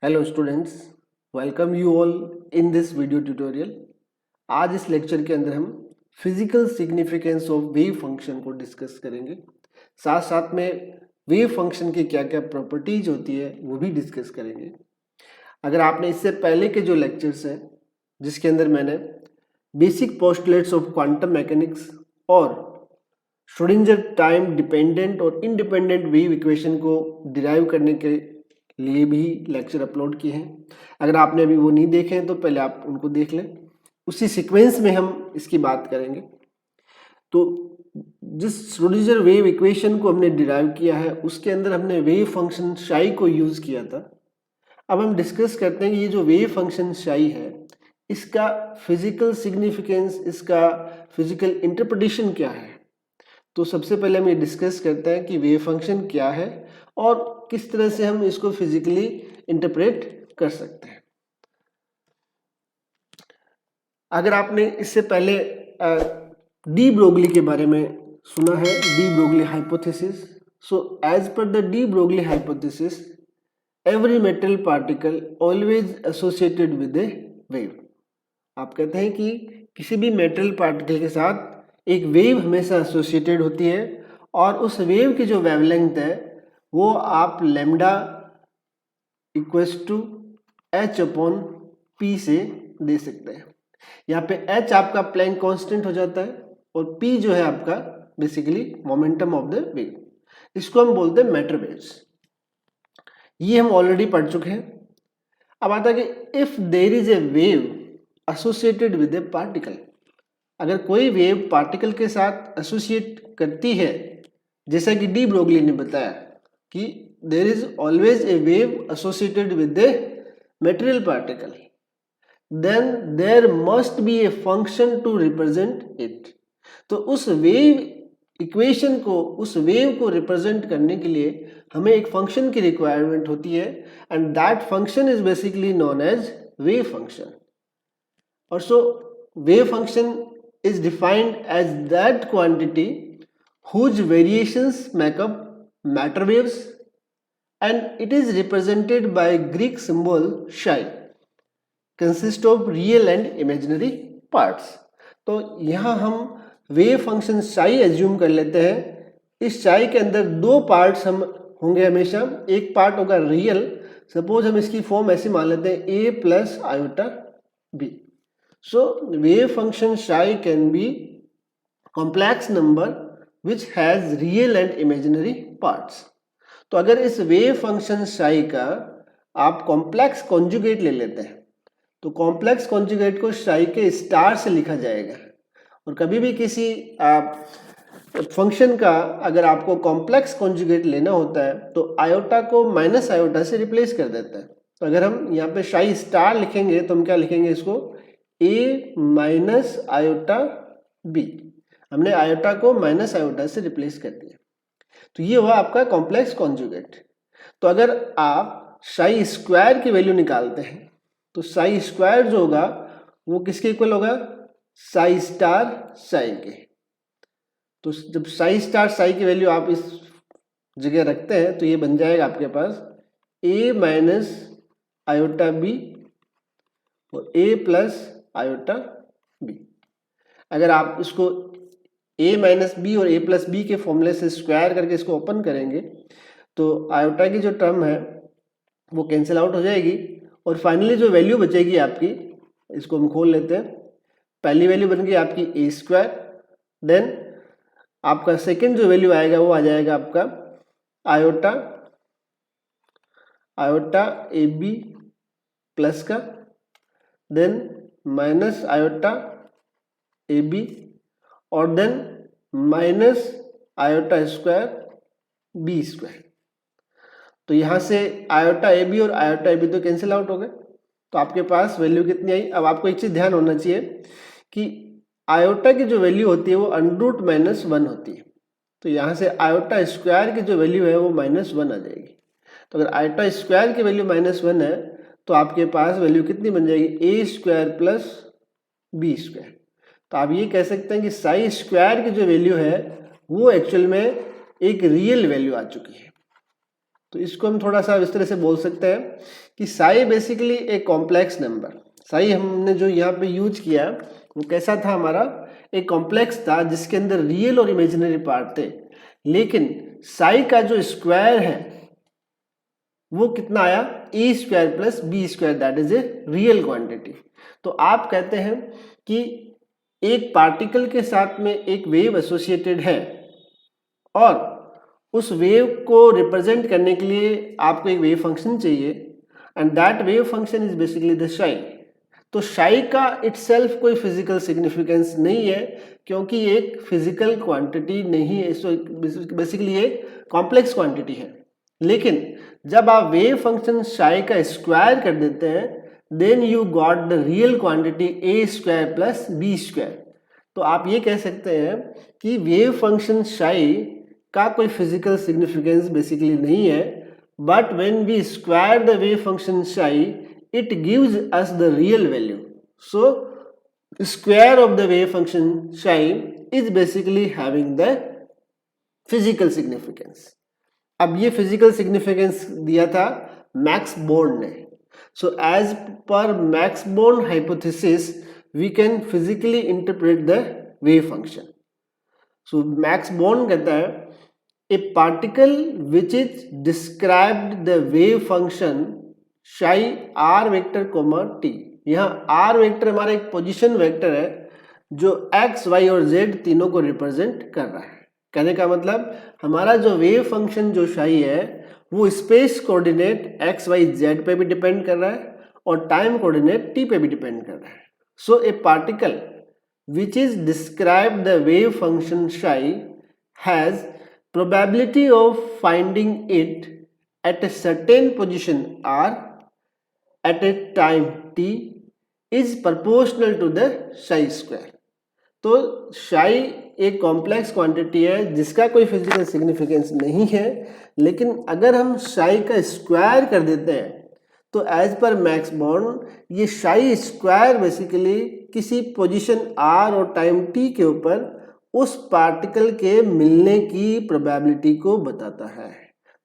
Hello students, welcome you all in this video tutorial. आज इस lecture के अंदर हम physical significance of wave function को डिस्कस करेंगे। साथ साथ में वेव फंक्शन की क्या क्या प्रॉपर्टीज होती है वो भी डिस्कस करेंगे। अगर आपने इससे पहले के जो लेक्चर्स हैं जिसके अंदर मैंने basic postulates of quantum mechanics और श्रोडिंगर टाइम डिपेंडेंट और इंडिपेंडेंट वेव इक्वेशन को डिराइव करने के लिए भी लेक्चर अपलोड किए हैं, अगर आपने अभी वो नहीं देखे हैं तो पहले आप उनको देख लें। उसी सीक्वेंस में हम इसकी बात करेंगे। तो जिस श्रोडिंगर वेव इक्वेशन को हमने डिराइव किया है उसके अंदर हमने वेव फंक्शन शाई को यूज किया था। अब हम डिस्कस करते हैं कि ये जो वेव फंक्शन शाई है इसका फिजिकल सिग्निफिकेंस, इसका फिजिकल इंटरप्रिटेशन क्या है। तो सबसे पहले हम ये डिस्कस करते हैं कि वेव फंक्शन क्या है और किस तरह से हम इसको फिजिकली इंटरप्रेट कर सकते हैं। अगर आपने इससे पहले डी ब्रोगली के बारे में सुना है, de Broglie hypothesis. So as per the de Broglie hypothesis every metal particle always associated with a wave. आप कहते हैं कि किसी भी मेटल पार्टिकल के साथ एक वेव हमेशा एसोसिएटेड होती है और उस वेव की जो वेवलेंथ है वो आप lambda equals to h upon p से दे सकते हैं। यहाँ पे एच आपका प्लैंक कांस्टेंट हो जाता है और पी जो है आपका basically momentum of the wave. इसको हम बोलते हैं मैटर वेव्स। ये हम ऑलरेडी पढ़ चुके हैं। अब आता है कि if there is a wave associated with a particle, अगर कोई वेव पार्टिकल के साथ एसोसिएट करती है, जैसा कि डी ब्रोगली ने बताया कि there is always a wave associated with a material particle, then there must be a function to represent it. तो उस वेव इक्वेशन को, उस वेव को रिप्रेजेंट करने के लिए हमें एक फंक्शन की रिक्वायरमेंट होती है and that function is basically known as wave function. और so wave function is defined as that quantity whose variations make up matter waves and it is represented by Greek symbol psi, consist of real and imaginary parts। तो यहाँ हम wave function psi assume कर लेते हैं। इस psi के अंदर दो पार्ट्स हम होंगे हमेशा। एक पार्ट होगा रियल, सपोज हम इसकी फॉर्म ऐसी मान लेते हैं a plus iota b। So wave function psi can be complex number which has real and imaginary parts। तो अगर इस वेव फंक्शन psi का आप कॉम्प्लेक्स कॉन्जुगेट ले लेते हैं तो कॉम्प्लेक्स कॉन्जुगेट को psi के स्टार से लिखा जाएगा। और कभी भी किसी फंक्शन का अगर आपको कॉम्प्लेक्स कॉन्जुगेट लेना होता है तो आयोटा को माइनस आयोटा से रिप्लेस कर देता है। तो अगर हम यहाँ पे psi स्टार लिखेंगे तो हम क्या लिखेंगे, इसको a माइनस आयोटा b। हमने आयोटा को माइनस आयोटा से रिप्लेस कर दिया। तो ये हुआ आपका कॉम्प्लेक्स कॉन्जुगेट। तो अगर आप psi स्क्वायर की वैल्यू निकालते हैं तो psi स्क्वायर जो होगा वो किसके इक्वल होगा, psi स्टार psi के। तो जब psi स्टार psi की वैल्यू आप इस जगह रखते हैं तो ये बन जाएगा आपके पास a माइनस आयोटा b और a प्लस आयोटा b। अगर आप इसको a माइनस बी और a प्लस बी के फॉर्मूले से स्क्वायर करके इसको ओपन करेंगे तो आयोटा की जो टर्म है वो कैंसिल आउट हो जाएगी और फाइनली जो वैल्यू बचेगी आपकी, इसको हम खोल लेते हैं। पहली वैल्यू बन गई आपकी a स्क्वायर, देन आपका सेकेंड जो वैल्यू आएगा वो आ जाएगा आपका iota iota a b plus का, then minus iota a b और then minus iota square b square. तो यहाँ से आयोटा ए बी और आयोटा ए बी तो कैंसिल आउट हो गए। तो आपके पास वैल्यू कितनी आई। अब आपको एक चीज़ ध्यान होना चाहिए कि आयोटा की जो वैल्यू होती है वो अंडर माइनस वन होती है। तो यहाँ से आयोटा स्क्वायर की जो वैल्यू है वो माइनस वन आ जाएगी। तो अगर आयोटा स्क्वायर की वैल्यू माइनस वन है तो आपके पास वैल्यू कितनी बन जाएगी, ए स्क्वायर प्लस बी स्क्वायर। तो आप ये कह सकते हैं कि psi स्क्वायर की जो वैल्यू है वो एक्चुअल में एक रियल वैल्यू आ चुकी है। तो इसको हम थोड़ा सा इस तरह से बोल सकते हैं कि साई बेसिकली एक कॉम्प्लेक्स नंबर, साई हमने जो यहाँ पे यूज किया वो कैसा था, हमारा एक कॉम्प्लेक्स था जिसके अंदर रियल और इमेजिनरी पार्ट थे, लेकिन साई का जो स्क्वायर है वो कितना आया, a square plus b square, that is a real quantity. तो आप कहते हैं कि एक पार्टिकल के साथ में एक वेव एसोसिएटेड है और उस वेव को रिप्रेजेंट करने के लिए आपको एक वेव फंक्शन चाहिए and that wave function is basically the शाई। तो शाई का इटसेल्फ कोई फिजिकल सिग्निफिकेंस नहीं है क्योंकि ये एक फिजिकल क्वांटिटी नहीं है, सो बेसिकली एक कॉम्प्लेक्स क्वांटिटी है। लेकिन जब आप वेव फंक्शन शाई का स्क्वायर कर देते हैं then you got the real quantity a square plus b square. तो आप ये कह सकते हैं कि वेव फंक्शन शाई का कोई फिजिकल सिग्निफिकेंस बेसिकली नहीं है, but when we square the wave function psi it gives us the real value. So square of the wave function psi is basically having the physical significance. अब ये physical significance दिया था max born ने। So as per Max Born hypothesis we can physically interpret the wave function. So Max Born कहता है a particle which is described the wave function शाई r vector comma T. यहाँ are vector हमारा एक position vector है जो x Y और Z तीनों को रिप्रेजेंट कर रहा है। कहने का मतलब हमारा जो वेव फंक्शन जो शाई है वो space coordinate x y z पे भी डिपेंड कर रहा है और टाइम कोऑर्डिनेट टी पे भी डिपेंड कर रहा है। So a particle which is describe the wave function psi has probability of finding it at a certain position r at a time t is proportional to the psi square। तो psi एक complex quantity है जिसका कोई physical significance नहीं है, लेकिन अगर हम psi का स्क्वायर कर देते हैं तो एज पर मैक्स बॉर्न ये psi स्क्वायर बेसिकली किसी पोजीशन r और टाइम t के ऊपर उस पार्टिकल के मिलने की प्रोबेबिलिटी को बताता है।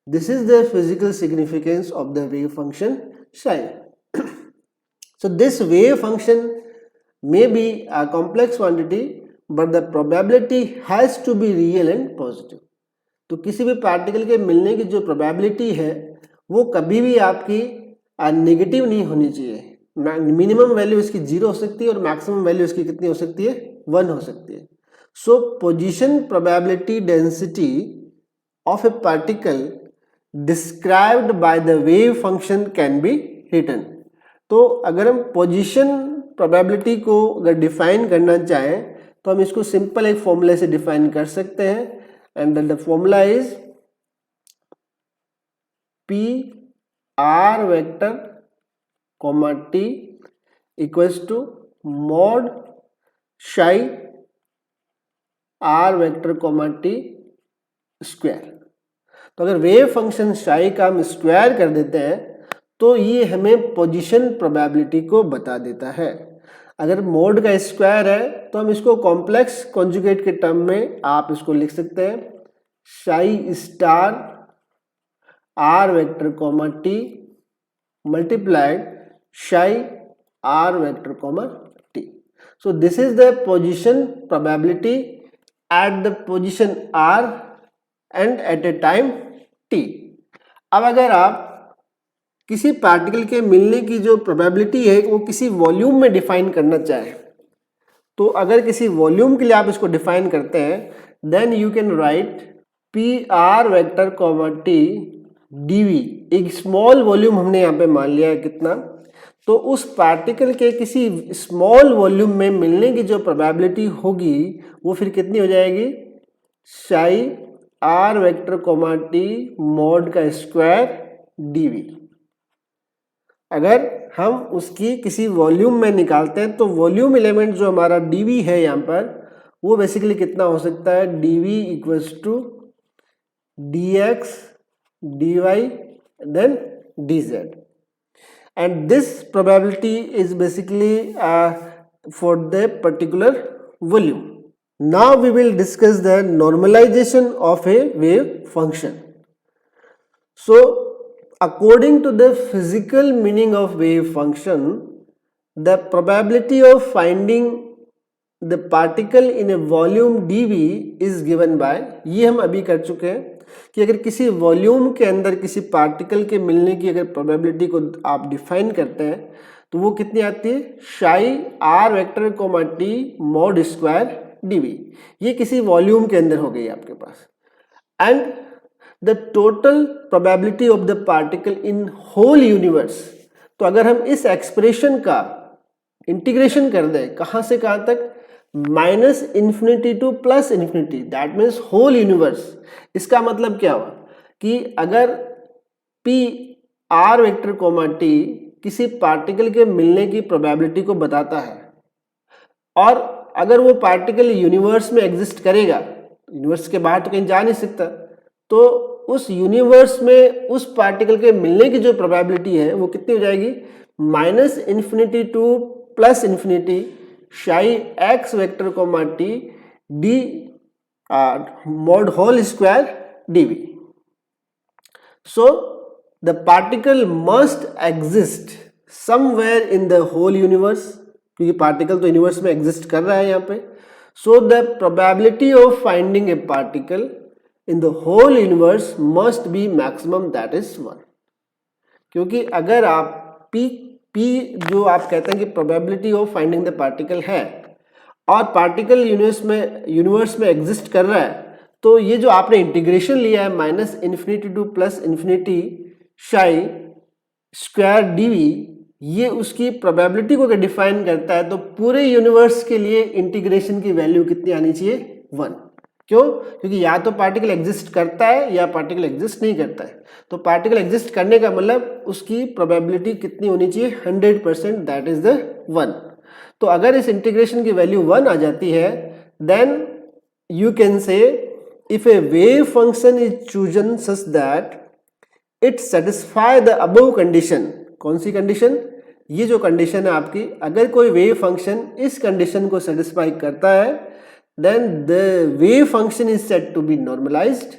This is the physical significance of the wave function psi. So this wave function may be a complex quantity but the probability has to be real and positive. तो किसी भी पार्टिकल के मिलने की जो प्रोबेबिलिटी है वो कभी भी आपकी नेगेटिव नहीं होनी चाहिए। मिनिमम वैल्यू इसकी 0 हो सकती है और मैक्सिमम वैल्यू इसकी कितनी हो सकती है, 1 हो सकती है। So position probability density of a particle described by the wave function can be written. तो अगर हम पोजीशन प्रोबेबिलिटी को अगर डिफाइन करना चाहें तो हम इसको सिंपल एक फॉर्मूले से डिफाइन कर सकते हैं and the formula is P r vector comma t equals to mod psi r vector comma t square. तो अगर वेव फंक्शन शाई का हम स्क्वायर कर देते हैं तो ये हमें पोजीशन प्रोबेबिलिटी को बता देता है। अगर मोड का स्क्वायर है तो हम इसको कॉम्प्लेक्स कॉन्जुगेट के टर्म में आप इसको लिख सकते हैं psi star r vector comma t multiplied psi r vector comma t. So this is the position probability at the position r and at a time t. अब अगर आप किसी पार्टिकल के मिलने की जो प्रोबेबिलिटी है वो किसी वॉल्यूम में डिफाइन करना चाहे तो अगर किसी वॉल्यूम के लिए आप इसको डिफाइन करते हैं then you can write p r vector comma t d v. एक स्मॉल वॉल्यूम हमने यहाँ पे मान लिया है कितना, तो उस पार्टिकल के किसी स्मॉल वॉल्यूम में मिलने की जो प्रोबेबिलिटी होगी वो फिर कितनी हो जाएगी, psi r vector comma t mod का स्क्वायर डीवी। अगर हम उसकी किसी वॉल्यूम में निकालते हैं तो वॉल्यूम एलिमेंट जो हमारा डीवी है यहाँ पर वो बेसिकली कितना हो सकता है, d v equals to d x d y then d z and this probability is basically for the particular volume. Now we will discuss the normalization of a wave function. So according to the physical meaning of wave function, the probability of finding the particle in a volume dv is given by, ये हम अभी कर चुके हैं कि अगर किसी volume के अंदर किसी पार्टिकल के मिलने की अगर प्रोबेबिलिटी को आप डिफाइन करते हैं तो वो कितनी आती है, psi r vector comma t mod square dv। ये किसी वॉल्यूम के अंदर हो गई आपके पास। And the total probability of the particle in whole universe, तो अगर हम इस एक्सप्रेशन का इंटीग्रेशन कर दें कहां से कहां तक, minus infinity to plus infinity, that means whole universe. इसका मतलब क्या हुआ कि अगर p r vector comma t किसी पार्टिकल के मिलने की प्रोबेबिलिटी को बताता है और अगर वो पार्टिकल यूनिवर्स में एग्जिस्ट करेगा, यूनिवर्स के बाहर तो कहीं जा नहीं सकता, तो उस यूनिवर्स में उस पार्टिकल के मिलने की जो प्रोबेबिलिटी है वो कितनी हो जाएगी, minus infinity to plus infinity psi x vector comma t d mod whole square dv. So the particle must exist somewhere in the whole universe, क्योंकि पार्टिकल तो यूनिवर्स में एग्जिस्ट कर रहा है यहाँ पे। So the probability of finding a particle in the whole universe must be maximum, that is 1। क्योंकि अगर आप पी जो आप कहते हैं कि probability of finding the particle है और पार्टिकल यूनिवर्स में एग्जिस्ट कर रहा है, तो ये जो आपने इंटीग्रेशन लिया है minus infinity to plus infinity शाई स्क्वायर डीवी, ये उसकी प्रोबेबिलिटी को अगर डिफाइन करता है तो पूरे यूनिवर्स के लिए इंटीग्रेशन की वैल्यू कितनी आनी चाहिए, 1। क्यों? क्योंकि या तो पार्टिकल एग्जिस्ट करता है या पार्टिकल एग्जिस्ट नहीं करता है। तो पार्टिकल एग्जिस्ट करने का मतलब उसकी प्रोबेबिलिटी कितनी होनी चाहिए, 100%, दैट इज द 1। तो अगर इस इंटीग्रेशन की वैल्यू 1 आ जाती है, then you can say if a wave function is chosen such that it satisfy the above condition. कौन सी कंडीशन? ये जो कंडीशन है आपकी, अगर कोई वेव फंक्शन इस कंडीशन को सेटिस्फाई करता है, then the wave function is said to be normalized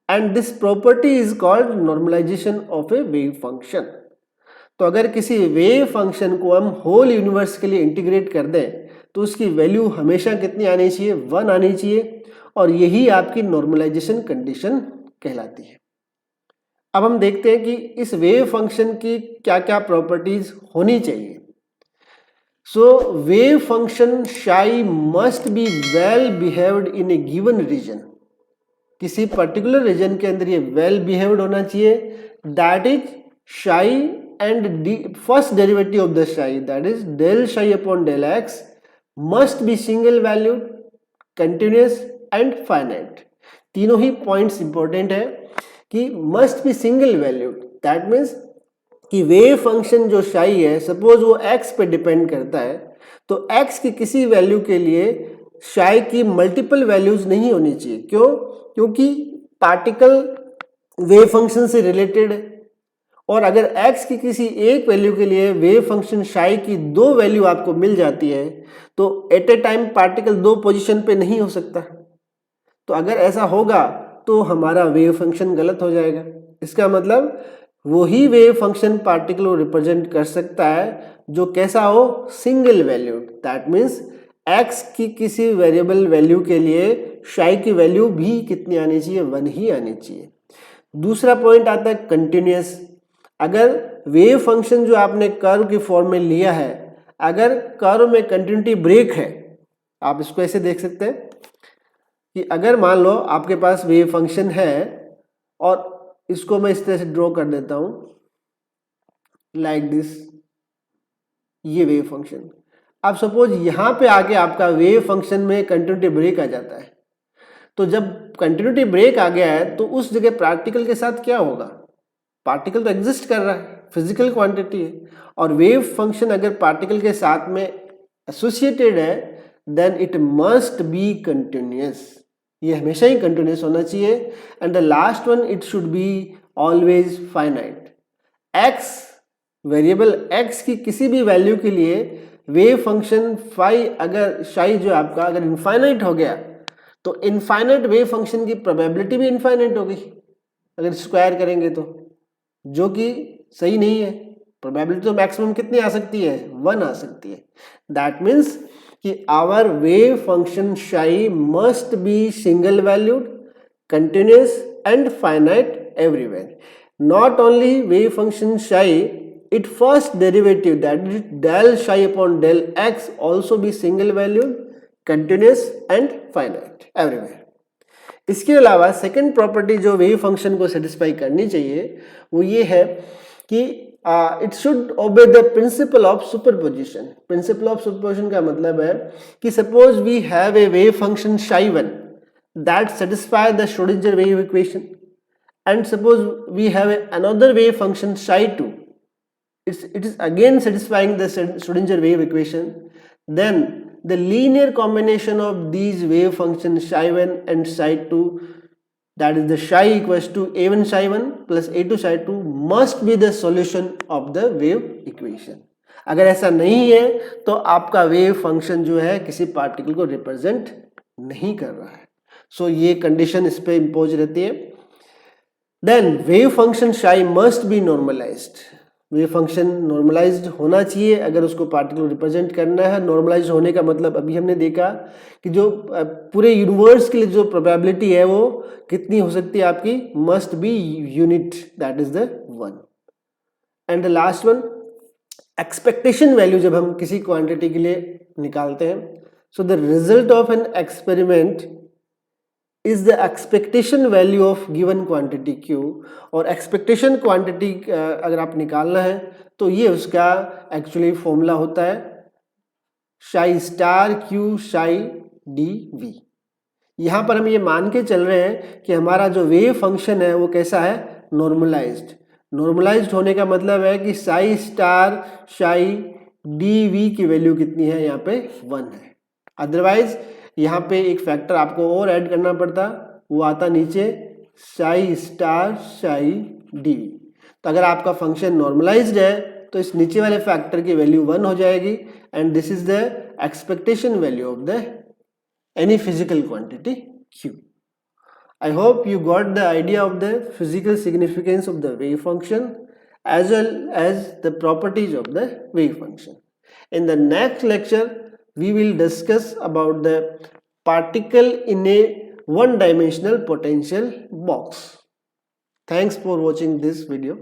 and this property is called normalization of a wave function. तो अगर किसी वेव फंक्शन को हम होल यूनिवर्स के लिए इंटीग्रेट कर दें तो उसकी वैल्यू हमेशा कितनी आनी चाहिए, 1 आनी चाहिए, और यही आपकी नॉर्मलाइजेशन कंडीशन कहलाती है। अब हम देखते हैं कि इस वेव फंक्शन की क्या क्या प्रॉपर्टीज होनी चाहिए। So wave function psi must be well behaved in a given region. किसी पर्टिकुलर रीजन के अंदर ये वेल बिहेव्ड होना चाहिए, that is psi and first derivative of the psi, that is del psi upon del x must be single valued, continuous and finite. तीनों ही points important है कि must be single valued, that means कि wave function जो psi है, suppose वो x पे depend करता है, तो x की किसी वैल्यू के लिए शाई की मल्टीपल वैल्यूज नहीं होनी चाहिए। क्यों? क्योंकि पार्टिकल वेव फंक्शन से रिलेटेड है, और अगर x की किसी एक वैल्यू के लिए वेव फंक्शन शाई की 2 वैल्यू आपको मिल जाती है, तो at a time particle 2 position पे नहीं हो सकता। तो अगर ऐसा होगा तो हमारा वेव फंक्शन गलत हो जाएगा। इसका मतलब वही वेव फंक्शन पार्टिकल को रिप्रेजेंट कर सकता है जो कैसा हो, single valued, that means x की किसी वेरिएबल वैल्यू के लिए शाई की वैल्यू भी कितनी आनी चाहिए, 1 ही आनी चाहिए। दूसरा पॉइंट आता है कंटिन्यूअस। अगर वेव फंक्शन जो आपने कर्व की फॉर्म में लिया है, अगर कर्व में कंटिन्यूटी ब्रेक है, आप इसको ऐसे देख सकते हैं कि अगर मान लो आपके पास वेव फंक्शन है और इसको मैं इस तरह से ड्रॉ कर देता हूं लाइक दिस, ये वेव फंक्शन। अब सपोज यहां पे आके आपका वेव फंक्शन में कंटिन्यूटी ब्रेक आ जाता है, तो जब कंटिन्यूटी ब्रेक आ गया है तो उस जगह पार्टिकल के साथ क्या होगा? पार्टिकल तो एग्जिस्ट कर रहा है, फिजिकल क्वांटिटी है, और वेव फंक्शन अगर पार्टिकल के साथ में एसोसिएटेड है, then it must be continuous. ये हमेशा ही कंटिन्यूअस होना चाहिए। And the last one, it should be always finite. X variable x की किसी भी वैल्यू के लिए वेव फंक्शन फाई, अगर शाई जो आपका अगर इनफाइनाइट हो गया, तो इनफाइनाइट वेव फंक्शन की प्रोबेबिलिटी भी इनफाइनाइट हो गई। अगर स्क्वायर करेंगे तो, जो कि सही नहीं है। प्रोबेबिलिटी तो मैक्सिमम कितनी आ सकती है, 1 आ सकती है। दैट मीन्स कि our wave function psi must be single valued, continuous and finite everywhere. Not only wave function psi, its first derivative, that is del psi upon del x, also be single valued, continuous and finite everywhere. इसके अलावा second property जो wave function को satisfy करनी चाहिए वो ये है कि it should obey the principle of superposition. Principle of superposition का मतलब है कि suppose we have a wave function psi 1 that satisfy the Schrodinger wave equation, and suppose we have another wave function psi 2, it is again satisfying the Schrodinger wave equation, then the linear combination of these wave functions psi 1 and psi 2, that is the psi equals to a1 psi 1 plus a2 psi 2, must be the solution of the wave equation. अगर ऐसा नहीं है तो आपका wave function जो है किसी particle को रिप्रेजेंट नहीं कर रहा है। सो ये कंडीशन इस पे इंपोज रहती है। देन wave function psi must be normalized. Wave function normalized होना चाहिए अगर उसको पार्टिकल रिप्रेजेंट करना है। नॉर्मलाइज्ड होने का मतलब अभी हमने देखा कि जो पूरे यूनिवर्स के लिए जो प्रोबेबिलिटी है वो कितनी हो सकती है आपकी, must be unit, that is the 1। And the last one, expectation value जब हम किसी क्वांटिटी के लिए निकालते हैं, so the result of an experiment is the expectation value of given quantity Q, और एक्सपेक्टेशन क्वांटिटी अगर आप निकालना है तो ये उसका एक्चुअली फॉर्मूला होता है psi star Q psi dV। यहाँ पर हम ये मान के चल रहे हैं कि हमारा जो वेव फंक्शन है वो कैसा है, नॉर्मलाइज्ड। नॉर्मलाइज्ड होने का मतलब है कि psi स्टार psi dV की वैल्यू कितनी है, यहाँ पे 1 है। अदरवाइज यहाँ पे एक फैक्टर आपको और ऐड करना पड़ता, वो आता नीचे psi स्टार psi dV। तो अगर आपका फंक्शन नॉर्मलाइज्ड है तो इस नीचे वाले फैक्टर की वैल्यू 1 हो जाएगी, and this is the expectation value of the any physical quantity Q। I hope you got the idea of the physical significance of the wave function as well as the properties of the wave function. In the next lecture, we will discuss about the particle in a one-dimensional potential box. Thanks for watching this video.